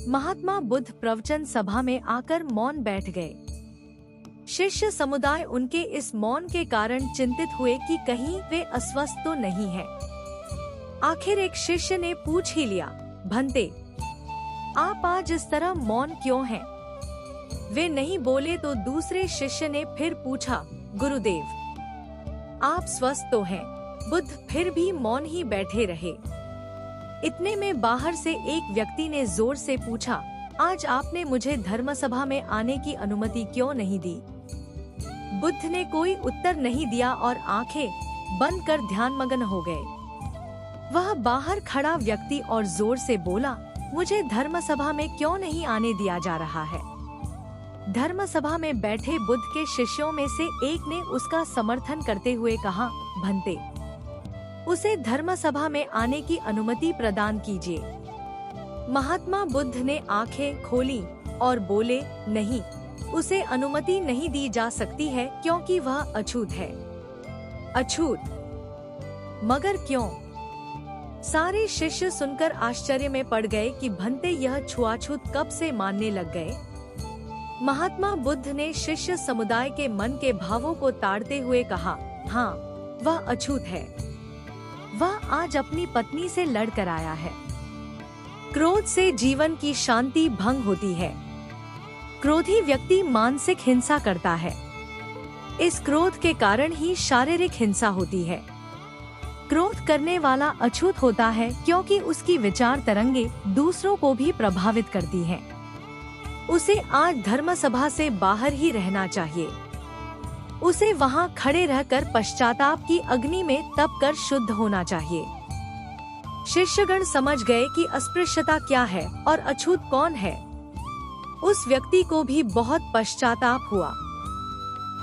महात्मा बुद्ध प्रवचन सभा में आकर मौन बैठ गए। शिष्य समुदाय उनके इस मौन के कारण चिंतित हुए कि कहीं वे अस्वस्थ तो नहीं हैं। आखिर एक शिष्य ने पूछ ही लिया, भंते, आप आज इस तरह मौन क्यों हैं? वे नहीं बोले तो दूसरे शिष्य ने फिर पूछा, गुरुदेव, आप स्वस्थ तो हैं? बुद्ध फिर भी मौन ही बैठे रहे। इतने में बाहर से एक व्यक्ति ने जोर से पूछा, आज आपने मुझे धर्मसभा में आने की अनुमति क्यों नहीं दी? बुद्ध ने कोई उत्तर नहीं दिया और आंखें बंद कर ध्यानमग्न हो गए। वह बाहर खड़ा व्यक्ति और जोर से बोला, मुझे धर्मसभा में क्यों नहीं आने दिया जा रहा है? धर्मसभा में बैठे बुद्ध के शिष्यों में से एक ने उसका समर्थन करते हुए कहा, भंते, उसे धर्मसभा में आने की अनुमति प्रदान कीजिए। महात्मा बुद्ध ने आंखें खोली और बोले, नहीं, उसे अनुमति नहीं दी जा सकती है क्योंकि वह अछूत है। अछूत? मगर क्यों? सारे शिष्य सुनकर आश्चर्य में पड़ गए कि भंते यह छुआछूत कब से मानने लग गए। महात्मा बुद्ध ने शिष्य समुदाय के मन के भावों को ताड़ते हुए कहा, हाँ, वह अछूत है। वह आज अपनी पत्नी से लड़ कर आया है। क्रोध से जीवन की शांति भंग होती है। क्रोधी व्यक्ति मानसिक हिंसा करता है। इस क्रोध के कारण ही शारीरिक हिंसा होती है। क्रोध करने वाला अछूत होता है क्योंकि उसकी विचार तरंगे दूसरों को भी प्रभावित करती हैं। उसे आज धर्मसभा से बाहर ही रहना चाहिए। उसे वहां खड़े रहकर पश्चाताप की अग्नि में तप कर शुद्ध होना चाहिए। शिष्यगण समझ गए कि अस्पृश्यता क्या है और अछूत कौन है। उस व्यक्ति को भी बहुत पश्चाताप हुआ।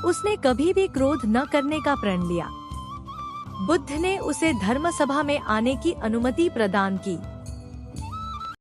उसने कभी भी क्रोध न करने का प्रण लिया। बुद्ध ने उसे धर्मसभा में आने की अनुमति प्रदान की।